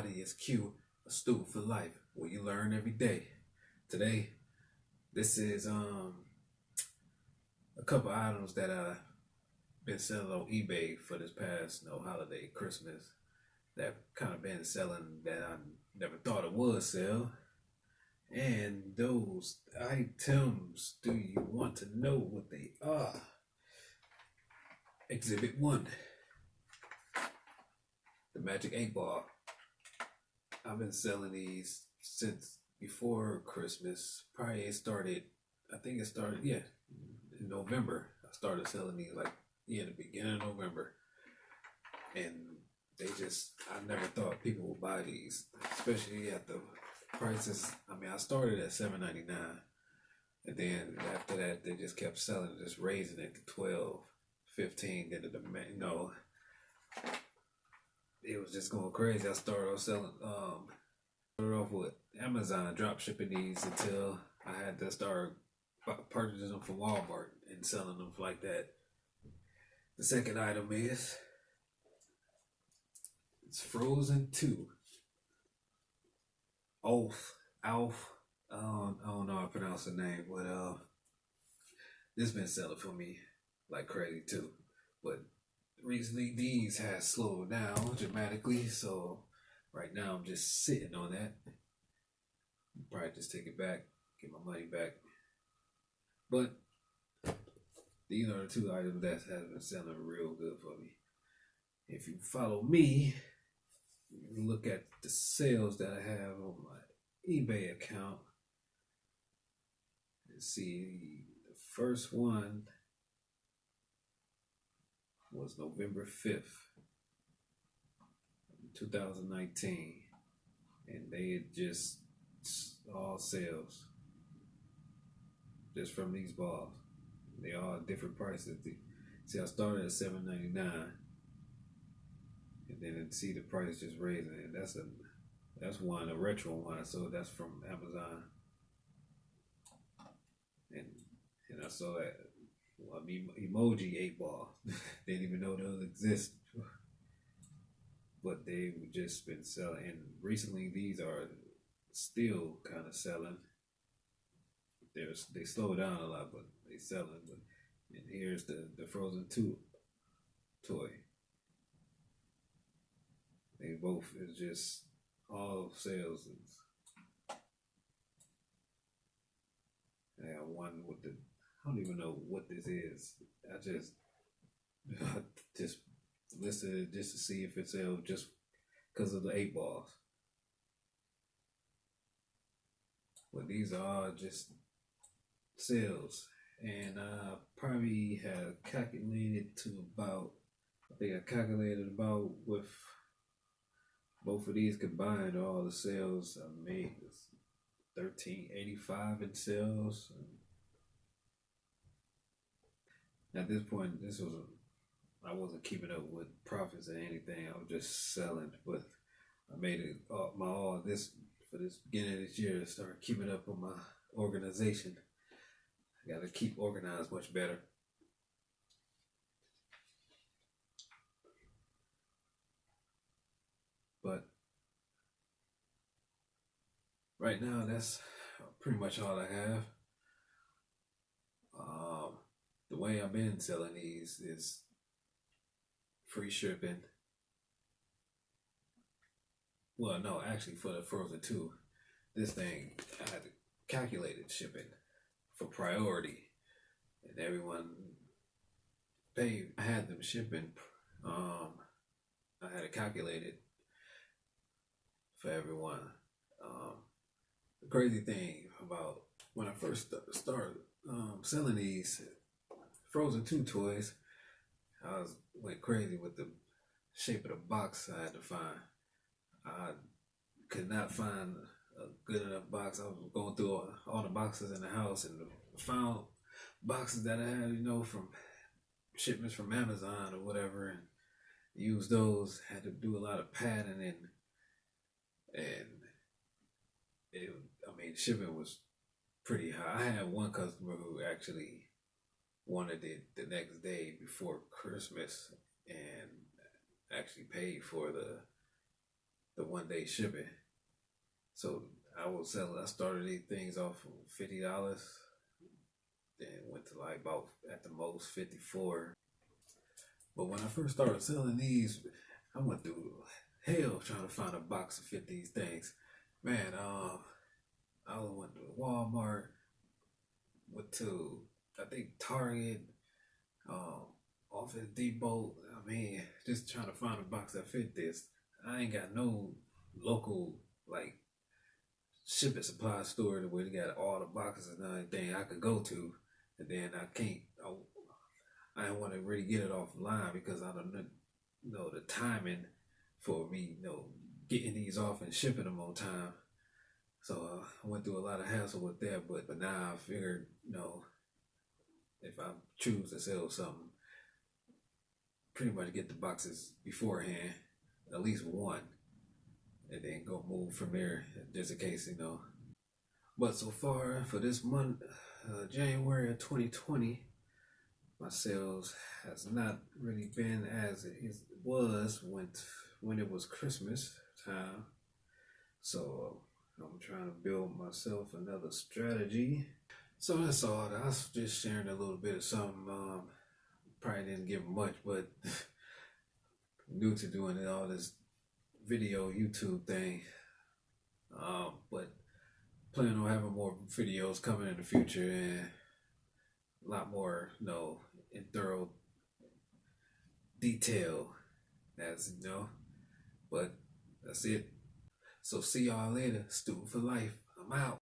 everybody, it's Q, a student for life, where you learn every day. Today, this is a couple items that I've been selling on eBay for this past holiday, Christmas, that kind of been selling that I never thought it would sell. And those items, do you want to know what they are? Exhibit 1, the Magic 8 Ball. I've been selling these since before Christmas. Probably I think it started, in November. I started selling these the beginning of November. And I never thought people would buy these, especially at the prices. I started at $7.99, and then after that, they just kept selling, just raising it to $12, $15. Then it was just going crazy. I started off with Amazon drop shipping these until I had to start purchasing them from Walmart and selling them like that. The second item is Frozen 2. Olaf, I don't know how to pronounce the name, but this been selling for me like crazy too. But recently these has slowed down dramatically, so right now I'm just sitting on that. Probably just take it back, get my money back. But these are the two items that has been selling real good for me. If you follow me, you look at the sales that I have on my eBay account and see the first one was November 5th, 2019, and they had just all sales just from these balls. They all different prices. See, I started at $7.99, and then see the price just raising, and that's one, a retro one. So that's from Amazon, and I saw that emoji 8 ball. Didn't even know those exist, but they've just been selling. And recently, these are still kind of selling. They slow down a lot, but they selling. And here's the Frozen 2 toy. They both is just all sales. I got one with I don't even know what this is. I just listed it just to see if it sells, just because of the 8 balls. But these are just sales, and I probably have calculated to about, with both of these combined, all the sales I made was $13.85 in sales. At this point, I wasn't keeping up with profits or anything. I was just selling, but I made it my all this for this beginning of this year to start keeping up on my organization. I got to keep organized much better. But right now, that's pretty much all I have. The way I've been selling these is free shipping. Well, no, actually, for the Frozen 2, this thing, I had to calculate shipping for priority, and everyone paid. I had them shipping. I had to calculate it for everyone. The crazy thing about when I first started selling these Frozen 2 toys, I went crazy with the shape of the box I had to find. I could not find a good enough box. I was going through all the boxes in the house and found boxes that I had, from shipments from Amazon or whatever, and used those. Had to do a lot of padding, and shipping was pretty high. I had one customer who actually wanted it the next day before Christmas and actually paid for the 1 day shipping. So I started these things off of $50, then went to like about at the most 54. But when I first started selling these, I went through hell trying to find a box to fit these things. Man, I went to Walmart, went to I think Target, Office Depot. I mean, just trying to find a box that fit this. I ain't got no local like shipping supply store where they got all the boxes and everything I could go to, and then I can't. I didn't want to really get it offline because I don't know the timing for me, getting these off and shipping them on time. So I went through a lot of hassle with that, but now I figured, if I choose to sell something, pretty much get the boxes beforehand, at least one, and then go move from there, just in case, But so far for this month, January of 2020, my sales has not really been as it was when it was Christmas time. So I'm trying to build myself another strategy. So that's all. I was just sharing a little bit of something. Probably didn't give much, but new to doing all this video YouTube thing. But plan on having more videos coming in the future and a lot more, in thorough detail, as But that's it. So see y'all later. Student for life. I'm out.